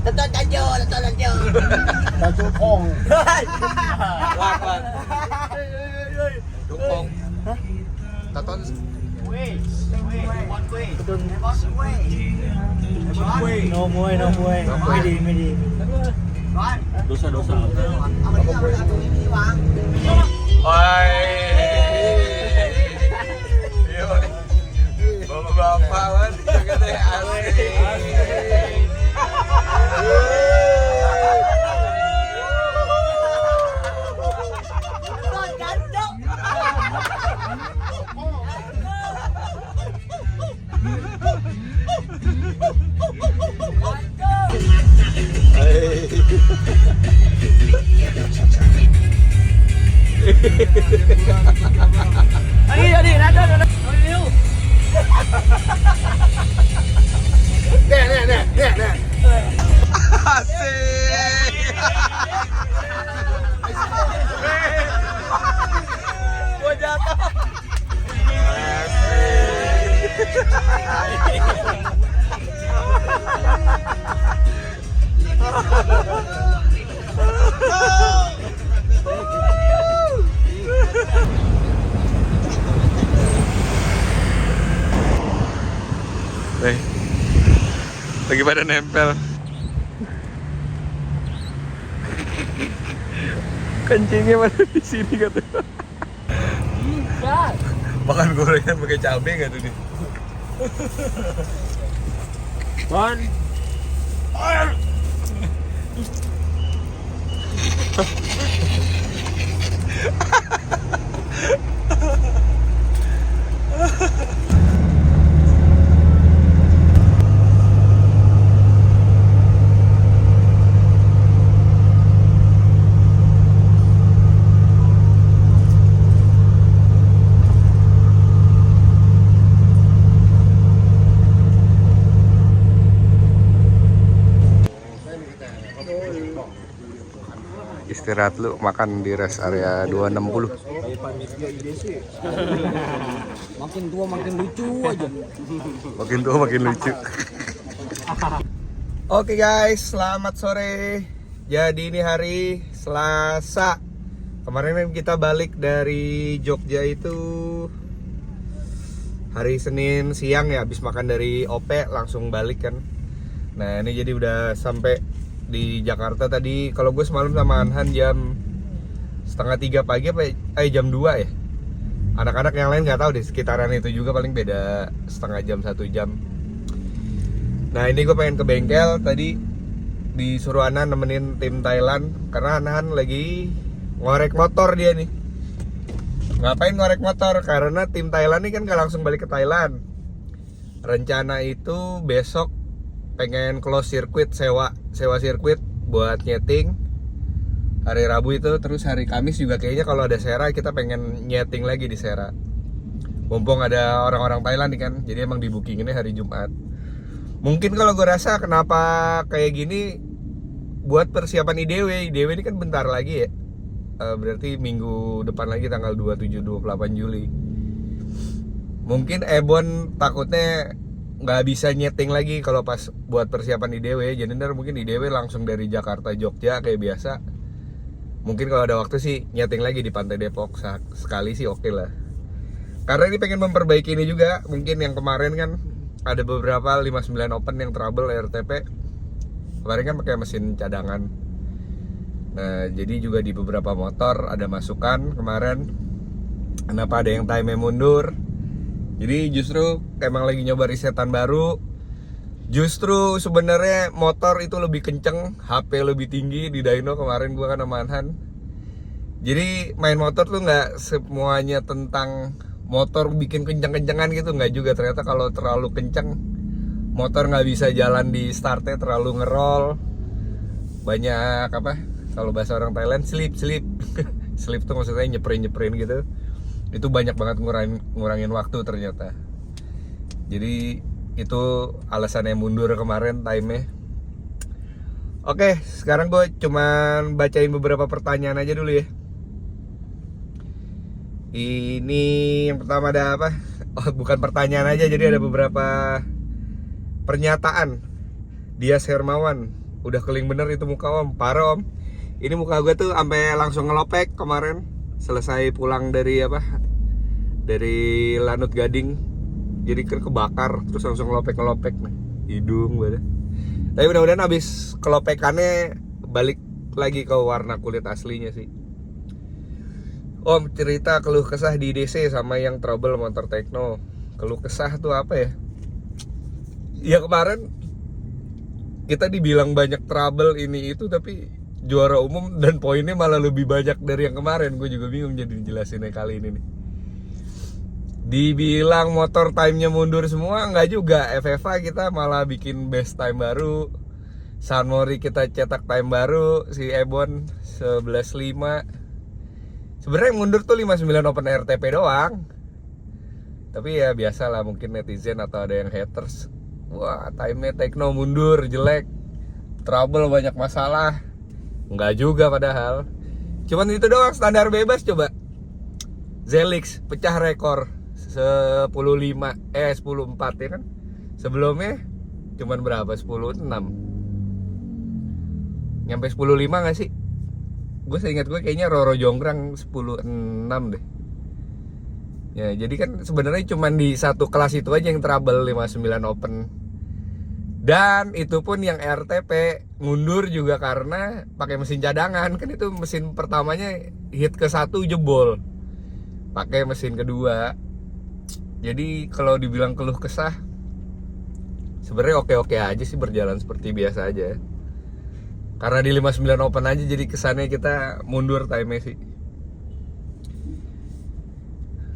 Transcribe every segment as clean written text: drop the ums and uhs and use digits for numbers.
Nonton Tanjo. Tanjo Pong. Wak. Dukong. Taton. No muay. Medi. Dosa. Oi. Bapak-bapak kan katanya asik. Adi, nada. Nih. Asik. Gua jatuh. Lagi pada nempel. Kencingnya mana di sini katanya. Makan gorengan pakai cabai nggak tuh nih? Bon. Istirahat lu, makan di rest area 260. Makin tua makin lucu aja. Makin tua makin lucu. Oke guys, selamat sore. Jadi ini hari Selasa. Kemarin kita balik dari Jogja itu hari Senin siang ya, habis makan dari OP langsung balik kan. Nah ini jadi udah sampai di Jakarta tadi. Kalau gue semalam sama Anhan jam 2:30 pagi apa jam 2 ya. Anak-anak yang lain nggak tahu deh, sekitaran itu juga, paling beda setengah jam 1 jam. Nah ini gue pengen ke bengkel tadi, disuruh Anhan nemenin tim Thailand karena Anhan lagi ngorek motor dia nih. Ngapain ngorek motor? Karena tim Thailand ini kan gak langsung balik ke Thailand. Rencana itu besok pengen close circuit, sewa sirkuit buat nyeting hari Rabu itu. Terus hari Kamis juga kayaknya kalau ada Sera kita pengen nyeting lagi di Sera. Mumpung ada orang-orang Thailand nih kan, jadi emang di booking ini hari Jumat. Mungkin kalau gue rasa kenapa kayak gini, buat persiapan IDW ini kan bentar lagi ya. Berarti minggu depan lagi tanggal 27-28 Juli. Mungkin Ebon takutnya nggak bisa nyeting lagi kalau pas buat persiapan IDW. Jadi ntar mungkin IDW langsung dari Jakarta Jogja kayak biasa. Mungkin kalau ada waktu sih nyeting lagi di Pantai Depok sekali sih oke lah. Karena ini pengen memperbaiki ini juga. Mungkin yang kemarin kan ada beberapa 59 Open yang trouble RTP. Kemarin kan pakai mesin cadangan. Nah jadi juga di beberapa motor ada masukan kemarin kenapa ada yang time mundur. Jadi justru emang lagi nyoba risetan baru. Justru sebenarnya motor itu lebih kenceng, HP lebih tinggi di dyno kemarin gua kan sama Anhan. Jadi main motor tuh nggak semuanya tentang motor bikin kenceng-kencengan gitu, nggak juga. Ternyata kalau terlalu kenceng motor nggak bisa jalan di startnya, terlalu ngerol. Banyak apa? Kalau bahasa orang Thailand slip. Slip tuh maksudnya nyeperin gitu. Itu banyak banget ngurangin waktu ternyata. Jadi itu alasannya mundur kemarin time-nya. Oke, sekarang gue cuman bacain beberapa pertanyaan aja dulu ya. Ini yang pertama ada apa? Oh, bukan pertanyaan aja, jadi ada beberapa pernyataan. Dias Hermawan, Udah keling bener itu muka om, parah om. Ini muka gue tuh sampai langsung ngelopek kemarin. Selesai pulang dari dari Lanut Gading. Jadi kan kebakar, terus langsung ngelopek nih hidung gue. Tapi mudah-mudahan habis kelopekannya balik lagi ke warna kulit aslinya sih. Om, cerita keluh kesah di DC sama yang trouble motor Tekno. Keluh kesah tuh apa ya? Ya kemarin kita dibilang banyak trouble ini itu, tapi juara umum dan poinnya malah lebih banyak dari yang kemarin. Gue juga bingung jadi jelasinnya kali ini nih. Dibilang motor time-nya mundur semua, enggak juga. FFA kita malah bikin best time baru. Sunmori kita cetak time baru. Si Ebon 11.5. Sebenarnya mundur tuh 59 open RTP doang. Tapi ya biasalah, mungkin netizen atau ada yang haters. Wah, time-nya Tekno mundur, jelek, trouble, banyak masalah. Enggak juga padahal. Cuman itu doang, standar bebas coba. Zelix pecah rekor 10.4 ya kan. Sebelumnya cuman berapa? 10.6. Nyampe 10.5 gak sih? Gue seingat gue kayaknya Roro Jonggrang 10.6 deh. Ya, jadi kan sebenarnya cuma di satu kelas itu aja yang trouble 59 open. Dan itu pun yang RTP mundur juga karena pakai mesin cadangan. Kan itu mesin pertamanya hit ke 1 jebol. Pakai mesin kedua. Jadi kalau dibilang keluh kesah, sebenarnya oke-oke aja sih, berjalan seperti biasa aja. Karena di 59 open aja jadi kesannya kita mundur time-nya sih.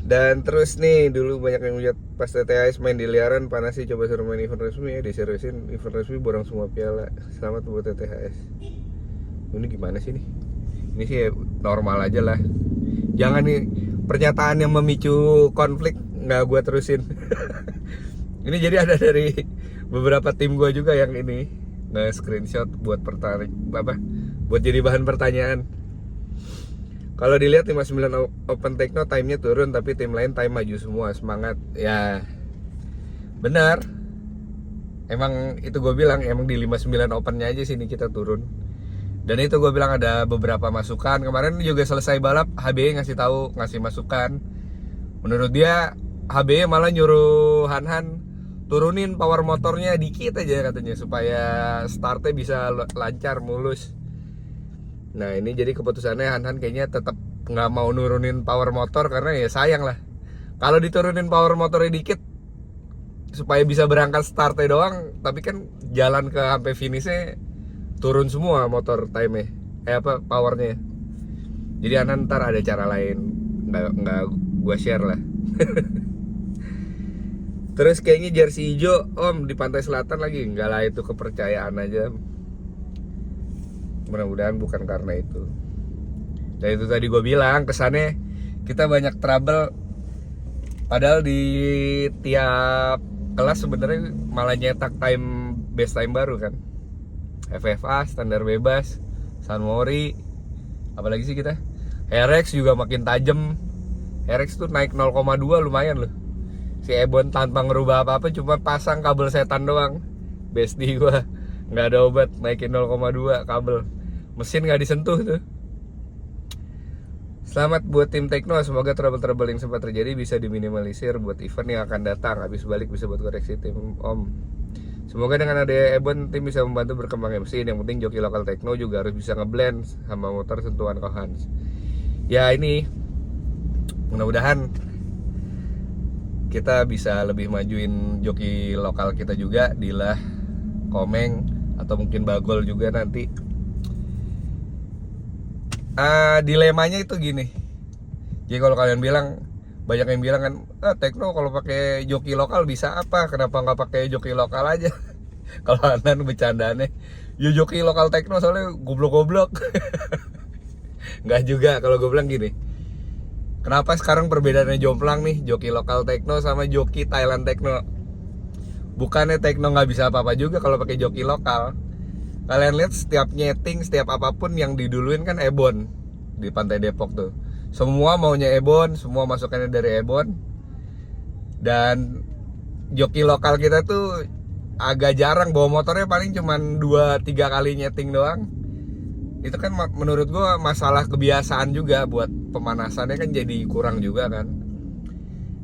Dan terus nih, dulu banyak yang lihat pas TTHS main di liaran, panas sih, coba suruh main event resmi ya, diseriusin event resmi borong semua piala. Selamat buat TTHS. Ini gimana sih nih? Ini sih normal aja lah. Jangan nih pernyataan yang memicu konflik nggak gue terusin. Ini jadi ada dari beberapa tim gue juga yang ini nge-screenshot buat buat jadi bahan pertanyaan. Kalau dilihat 59 Open Tekno time-nya turun, tapi tim lain time maju semua, semangat. Ya benar. Emang itu gue bilang, emang di 59 Open-nya aja sini kita turun. Dan itu gue bilang ada beberapa masukan. Kemarin juga selesai balap, HBE ngasih masukan. Menurut dia HBE malah nyuruh Han turunin power motornya dikit aja katanya, supaya startnya bisa lancar, mulus. Nah ini jadi keputusannya Han kayaknya tetap nggak mau nurunin power motor, karena ya sayang lah. Kalau diturunin power motornya dikit supaya bisa berangkat startnya doang, tapi kan jalan ke sampai finishnya turun semua motor time-nya, powernya. Jadi Han ntar ada cara lain, nggak gua share lah. Terus kayaknya jersey hijau om di pantai selatan lagi, enggak lah, itu kepercayaan aja. Mudah-mudahan bukan karena itu. Dan itu tadi gue bilang, kesannya kita banyak trouble, padahal di tiap kelas sebenarnya malah nyetak best time baru kan. FFA, standar bebas, Sunmori, apalagi sih kita, HRX juga makin tajam. HRX tuh naik 0,2 lumayan loh. Si Ebon tanpa ngerubah apa-apa, cuma pasang kabel setan doang. Bestie gua nggak ada obat, naikin 0,2 kabel. Mesin nggak disentuh tuh. Selamat buat tim Tekno, semoga trouble-trouble yang sempat terjadi bisa diminimalisir buat event yang akan datang. Habis balik bisa buat koreksi tim om. Semoga dengan ada Ebon, tim bisa membantu berkembangnya mesin. Yang penting joki lokal Tekno juga harus bisa ngeblend sama motor sentuhan Kohans. Ya ini, mudah-mudahan kita bisa lebih majuin joki lokal kita juga, Dilah, Komeng, atau mungkin Bagol juga nanti. Dilemanya itu gini. Jadi kalau kalian bilang, banyak yang bilang kan, Tekno kalau pakai joki lokal bisa apa? Kenapa nggak pakai joki lokal aja? Kalau Anan bercandaannya, ya joki lokal Tekno soalnya goblok-goblok. Nggak juga, kalau gue bilang gini. Kenapa sekarang perbedaannya jomplang nih, joki lokal Tekno sama joki Thailand Tekno? Bukannya Tekno nggak bisa apa-apa juga kalau pakai joki lokal. Kalian lihat setiap nyeting, setiap apapun yang diduluin kan Ebon di Pantai Depok tuh. Semua maunya Ebon, semua masukannya dari Ebon. Dan joki lokal kita tuh agak jarang bawa motornya, paling cuman 2-3 kali nyeting doang. Itu kan menurut gua masalah kebiasaan juga, buat pemanasannya kan jadi kurang juga kan.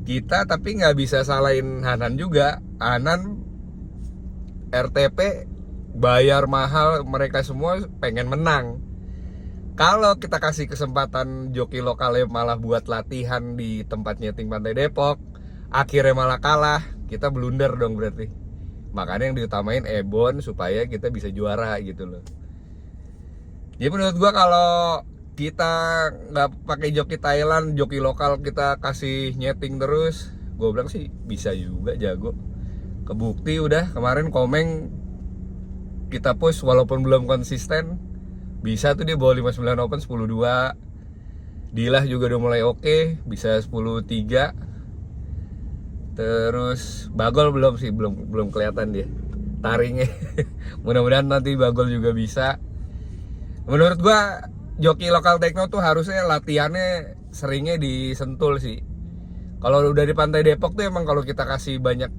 Kita tapi nggak bisa salahin Hanan juga. Hanan RTP bayar mahal, mereka semua pengen menang. Kalau kita kasih kesempatan joki lokalnya malah buat latihan di tempat nyeting Pantai Depok, akhirnya malah kalah, kita blunder dong berarti. Makanya yang diutamain Ebon supaya kita bisa juara gitu loh. Jadi menurut gua kalau kita nggak pakai joki Thailand, joki lokal kita kasih nyeting terus, gua bilang sih bisa juga jago. Kebukti udah kemarin Komeng kita push walaupun belum konsisten, bisa tuh dia bawa 59 open 10-2. Dilah juga udah mulai oke, bisa 10-3. Terus Bagol belum sih, belum kelihatan dia taringnya. Mudah-mudahan nanti Bagol juga bisa. Menurut gua joki lokal tekno tuh harusnya latihannya seringnya di Sentul sih. Kalau udah di Pantai Depok tuh emang kalau kita kasih banyak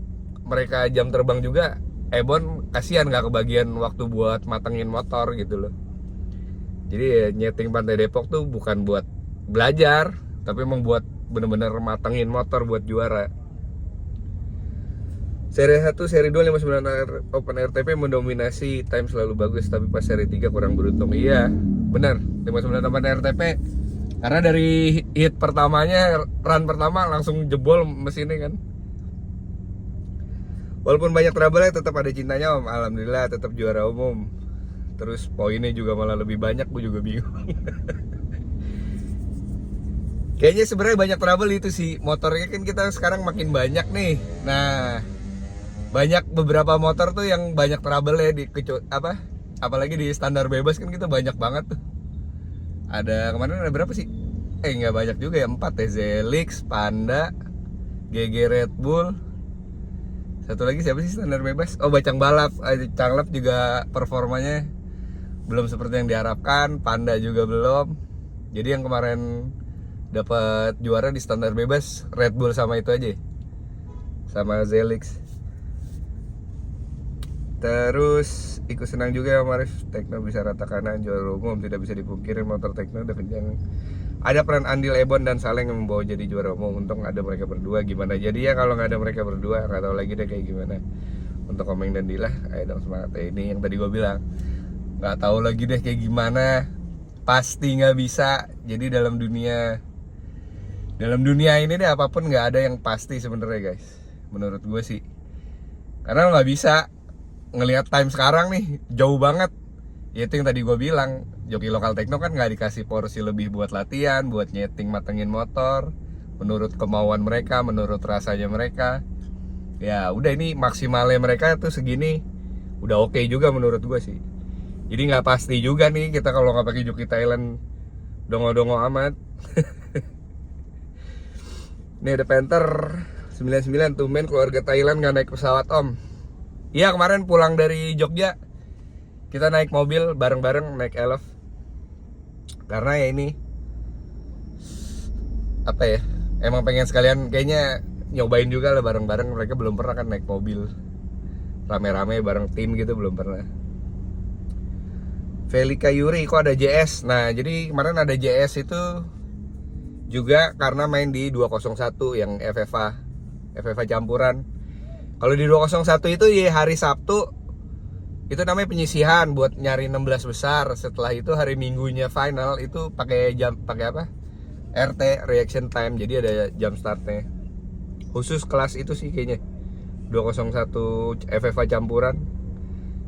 mereka jam terbang juga, Ebon kasihan nggak kebagian waktu buat matengin motor gitu loh. Jadi ya, nyeting Pantai Depok tuh bukan buat belajar, tapi emang buat bener-bener matengin motor buat juara. Seri 1, seri 2, 59 Open RTP mendominasi, time selalu bagus, tapi pas seri 3 kurang beruntung. Iya, bener, 59 Open RTP. Karena dari hit pertamanya, run pertama langsung jebol mesinnya kan. Walaupun banyak trouble-nya tetap ada cintanya Om. Alhamdulillah tetap juara umum. Terus poinnya juga malah lebih banyak, gue juga bingung. Kayaknya sebenarnya banyak trouble itu sih. Motornya kan kita sekarang makin banyak nih. Nah, banyak beberapa motor tuh yang banyak trouble ya di apalagi di standar bebas kan kita banyak banget tuh. Ada kemarin ada berapa sih? Nggak banyak juga ya, 4 ya. Zelix, Panda, GG Red Bull. Satu lagi siapa sih standar bebas? Oh, Bacang Balap. Canglap juga performanya belum seperti yang diharapkan. Panda juga belum. Jadi yang kemarin dapat juara di standar bebas Red Bull sama itu aja, sama Zelix. Terus ikut senang juga ya Marif, Tekno bisa rata kanan juara umum, tidak bisa dipungkiri motor Tekno udah kencang. Ada peran andil Ebon dan Saleng yang membawa jadi juara umum. Untung ada mereka berdua. Gimana jadi ya kalau nggak ada mereka berdua, nggak tahu lagi deh kayak gimana. Untuk Komeng dan Dilah, ayo dong semangat ya. Ini yang tadi gue bilang, nggak tahu lagi deh kayak gimana. Pasti nggak bisa. Jadi dalam dunia ini deh apapun nggak ada yang pasti sebenarnya guys. Menurut gue sih, karena lo nggak bisa ngelihat time sekarang nih jauh banget. Ya itu yang tadi gue bilang, joki lokal Tekno kan nggak dikasih porsi lebih buat latihan, buat nyeting matengin motor menurut kemauan mereka, menurut rasanya mereka. Ya udah, ini maksimalnya mereka tuh segini udah oke juga menurut gue sih. Jadi nggak pasti juga nih kita kalau nggak pakai joki Thailand dongo-dongo amat. Ini ada Panther 99, tumben keluarga Thailand nggak naik pesawat Om. Iya, kemarin pulang dari Jogja kita naik mobil bareng-bareng, naik Elf. Karena ya ini apa ya, emang pengen sekalian kayaknya nyobain juga lah bareng-bareng. Mereka belum pernah kan naik mobil rame-rame bareng tim gitu, belum pernah. Velika Yuri, kok ada JS? Nah jadi kemarin ada JS itu juga karena main di 201 yang FFA campuran. Kalau di 201 itu ya hari Sabtu itu namanya penyisihan buat nyari 16 besar. Setelah itu hari Minggunya final itu pakai apa? RT, reaction time. Jadi ada jam startnya. Khusus kelas itu sih kayaknya 201 FFA campuran.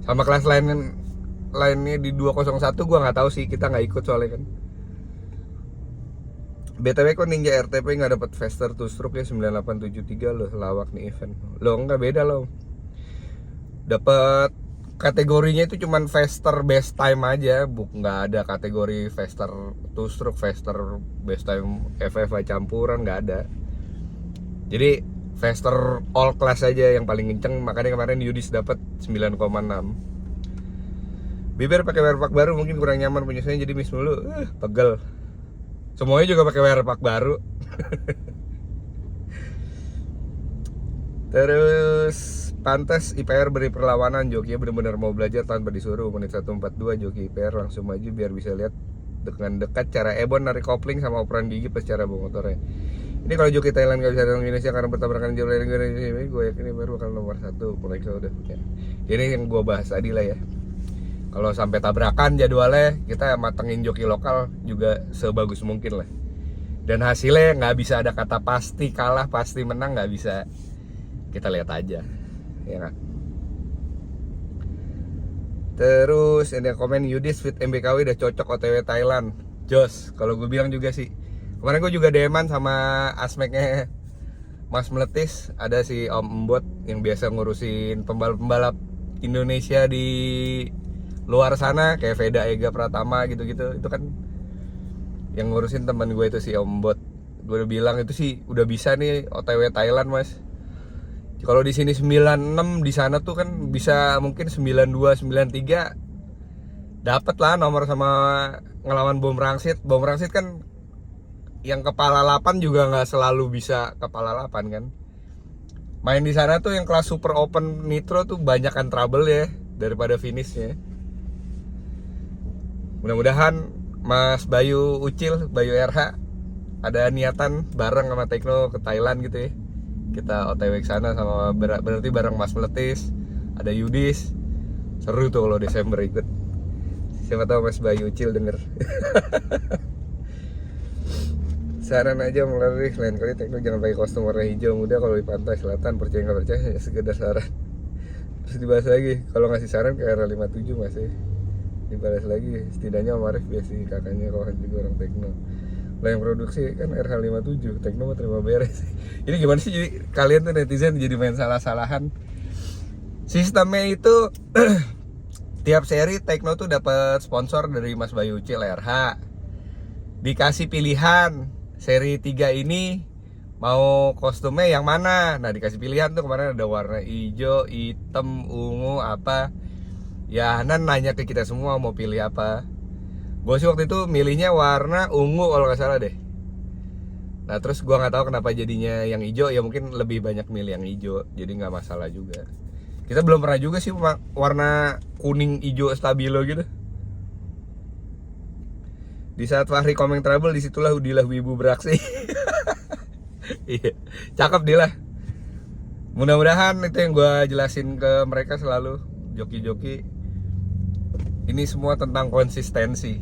Sama kelas lainnya di 201 gua nggak tahu sih, kita nggak ikut soalnya kan. BTW kok Ninja RTP nggak dapat faster two stroke ya 9873 loh, lawak nih event. Loh nggak beda loh. Dapat kategorinya itu cuman faster best time aja, nggak ada kategori faster two stroke, faster best time FFA campuran, nggak ada. Jadi faster all class aja yang paling kenceng, makanya kemarin Yudis dapat 9,6. Bibir pakai wear pack baru mungkin kurang nyaman penyesuaian jadi miss mulu, pegel. Semuanya juga pakai wear pack baru. Terus pantas IPR beri perlawanan, jokinya benar-benar mau belajar tanpa disuruh. Menit 1:42 joki IPR langsung maju biar bisa lihat dengan dekat cara Ebon narik kopling sama operan gigi pas cara bawa motornya. Ini kalau joki Thailand gak bisa datang Indonesia karena bertabrakan jauh dari Indonesia, gue yakin IPR bakal nomor 1. Mereka udah punya. Ini yang gue bahas tadi lah ya. Kalau sampai tabrakan jadwalnya, kita matengin joki lokal juga sebagus mungkin lah. Dan hasilnya nggak bisa ada kata pasti kalah, pasti menang, nggak bisa. Kita lihat aja, ya kan? Terus ini komen Yudis fit MBKW udah cocok OTW Thailand. Jos, kalau gue bilang juga sih. Kemarin gue juga DM-an sama Asmeknya Mas Meletis, ada si Om Embot yang biasa ngurusin pembalap-pembalap Indonesia di luar sana kayak Veda Ega Pratama gitu-gitu. Itu kan yang ngurusin teman gue itu si Om Bot. Gue udah bilang itu sih udah bisa nih OTW Thailand mas. Kalau di sini 96, di sana tuh kan bisa mungkin 92, 93 dapat lah nomor sama ngelawan Bom Rangsit. Bom Rangsit kan yang kepala 8 juga nggak selalu bisa kepala 8 kan. Main di sana tuh yang kelas Super Open Nitro tuh banyak kan trouble ya daripada finishnya. Mudah-mudahan Mas Bayu Ucil, Bayu RH ada niatan bareng sama Tekno ke Thailand gitu ya. Kita OTW ke sana sama berarti bareng Mas Meletis, ada Yudis. Seru tuh kalau Desember ikut. Siapa tahu Mas Bayu Ucil denger. Saran aja melalui lain kali Tekno jangan pakai kostum warna hijau muda kalau di pantai selatan, percaya nggak percaya ya sekedar saran. Terus dibahas lagi kalau ngasih saran ke RA57 masih dibalas lagi, setidaknya Om Arif biasa kakaknya kawan juga orang Tekno lah yang produksi kan RH57, Tekno mau terima beres. Ini gimana sih jadi kalian tuh netizen jadi main salah-salahan. Sistemnya itu tiap seri Tekno tuh dapat sponsor dari Mas Bayu Ucil RH, dikasih pilihan seri 3 ini mau kostumnya yang mana. Nah dikasih pilihan tuh kemarin ada warna hijau, hitam, ungu apa. Ya Hanan nanya ke kita semua mau pilih apa. Gue sih waktu itu milihnya warna ungu kalau nggak salah deh. Nah terus gue nggak tahu kenapa jadinya yang hijau. Ya mungkin lebih banyak milih yang hijau, jadi nggak masalah juga. Kita belum pernah juga sih warna kuning hijau stabilo gitu. Di saat Fahri Komeng Trouble disitulah Udilah Wibu beraksi. Iya, cakep Dilah. Mudah-mudahan itu yang gue jelasin ke mereka selalu, joki-joki. Ini semua tentang konsistensi.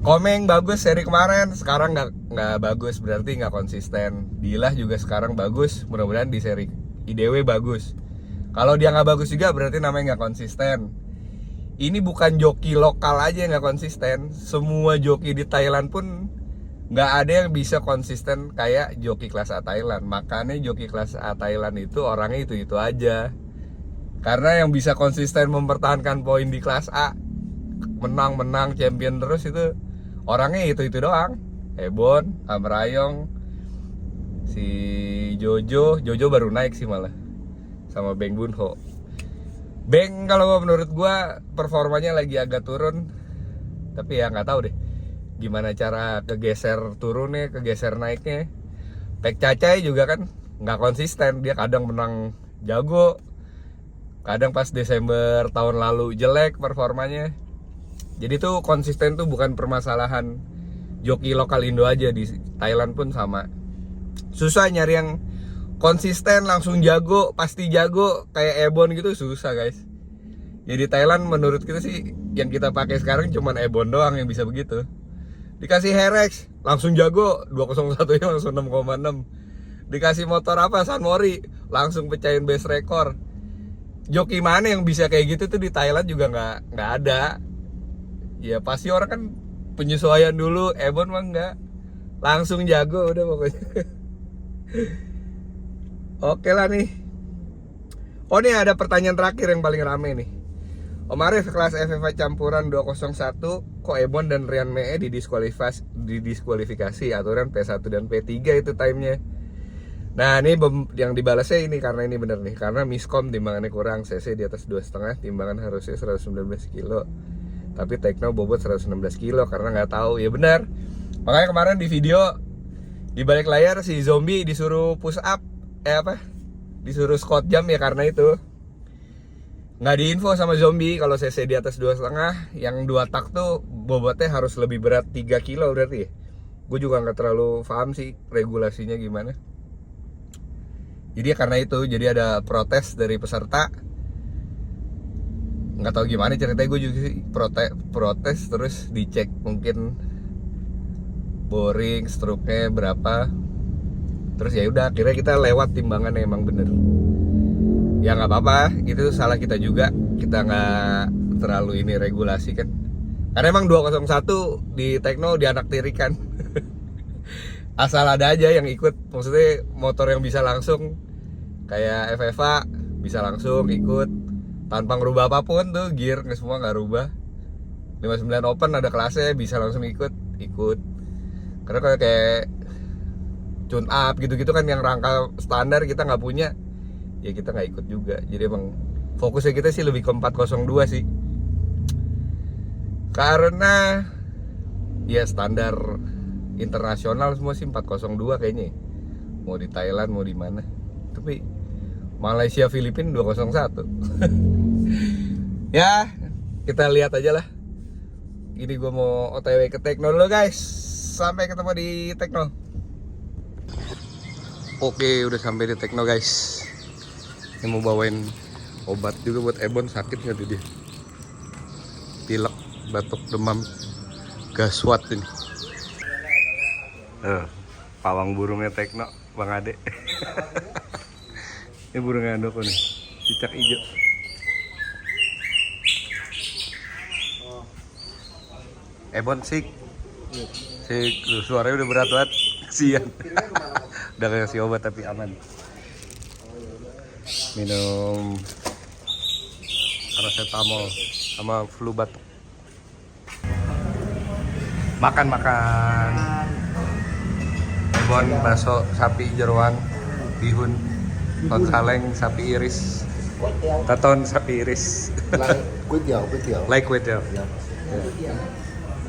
Komeng bagus seri kemarin, sekarang nggak bagus berarti nggak konsisten. Dilah juga sekarang bagus, mudah-mudahan di seri IDW bagus. Kalau dia nggak bagus juga berarti namanya nggak konsisten. Ini bukan joki lokal aja yang nggak konsisten, semua joki di Thailand pun nggak ada yang bisa konsisten kayak joki kelas A Thailand. Makanya joki kelas A Thailand itu orangnya itu aja. Karena yang bisa konsisten mempertahankan poin di kelas A, menang champion terus itu orangnya itu doang. Ebon, Amrayong, si Jojo baru naik sih malah, sama Beng Bunho. Beng kalau menurut gua performanya lagi agak turun, tapi ya nggak tahu deh gimana cara kegeser turunnya, kegeser naiknya. Pek Cacai juga kan nggak konsisten, dia kadang menang jago, kadang pas Desember tahun lalu jelek performanya. Jadi tuh konsisten tuh bukan permasalahan joki lokal Indo aja, di Thailand pun sama. Susah nyari yang konsisten langsung jago, pasti jago kayak Ebon gitu, susah guys. Jadi Thailand menurut kita sih yang kita pakai sekarang cuman Ebon doang yang bisa begitu. Dikasih Herex langsung jago, 201 nya langsung 6,6. Dikasih motor apa Sanmori langsung pecahin best record. Joki mana yang bisa kayak gitu tuh di Thailand juga nggak ada. Ya pasti orang kan penyesuaian dulu, Ebon mah nggak, langsung jago udah pokoknya. Oke lah nih. Oh nih ada pertanyaan terakhir yang paling rame nih. Om Arif kelas FFA campuran 201, kok Ebon dan Rian Mee didiskualifikasi aturan P1 dan P3 itu timenya. Nah ini yang dibalasnya ini karena ini bener nih, karena miskom timbangannya kurang, cc di atas 2,5, timbangan harusnya 119 kilo, tapi Tekno bobot 116 kilo karena nggak tahu. Ya benar, makanya kemarin di video di balik layar si Zombie disuruh push up disuruh squat jam ya karena itu. Nggak diinfo sama zombie kalau cc di atas 2,5, yang 2 tak tuh bobotnya harus lebih berat 3 kilo berarti ya. Gue juga nggak terlalu paham sih regulasinya gimana. Jadi ya karena itu, jadi ada protes dari peserta. Nggak tahu gimana ceritanya, gue juga sih protes terus dicek mungkin boring, stroke-nya berapa. Terus ya udah akhirnya kita lewat timbangannya, emang bener. Ya nggak apa-apa, itu salah kita juga. Kita nggak terlalu ini regulasi kan. Karena emang 201 di tekno dianaktirikan. Asal ada aja yang ikut, maksudnya motor yang bisa langsung kayak FFA bisa langsung ikut tanpa ngerubah apapun tuh, gear semua nggak rubah. 59 Open ada kelasnya, bisa langsung ikut. Karena kayak tune up gitu-gitu kan yang rangka standar kita nggak punya, ya kita nggak ikut juga. Jadi emang fokusnya kita sih lebih ke 402 sih, karena ya standar internasional semua sih 402 kayaknya, mau di Thailand mau di mana. Tapi Malaysia Filipina 201. Ya kita lihat aja lah. Ini gue mau OTW ke Tekno dulu guys. Sampai ketemu di Tekno. Oke, udah sampai di Tekno guys. Ini mau bawain obat juga buat Ebon, sakit nggak tuh dia? Pilek, batuk, demam, gaswat ini. Pawang burungnya Tekno, Bang Ade. Ini burung andoko nih, cicak hijau. Ebon sik, suaranya udah berat banget, kesian. Udah kasih obat tapi aman. Minum paracetamol sama flu batuk. Makan. Ebon bakso sapi jeroan, bihun, ton saleng sapi iris, taton sapi iris. Like kue tiaw.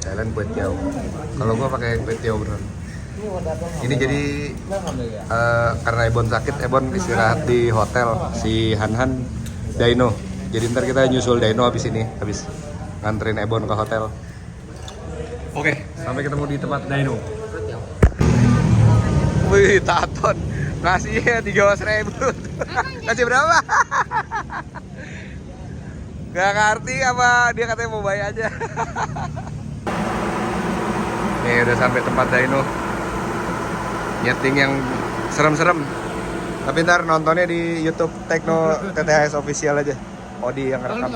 Thailand kue tiaw. Kalau gua pakai kue tiaw beneran. Ini jadi karena Ebon sakit, Ebon istirahat di hotel si Han Daino. Jadi ntar kita nyusul Daino habis ini, habis nganterin Ebon ke hotel. Oke, sampai ketemu di tempat Daino. Wih, taton ngasihnya 300.000. Kasih berapa? Gak ngerti apa dia katanya mau bayar aja. Nih udah sampai tempat Daino. Nyeting yang serem-serem. Tapi ntar nontonnya di YouTube Tekno TTHS official aja. Odi yang rekam.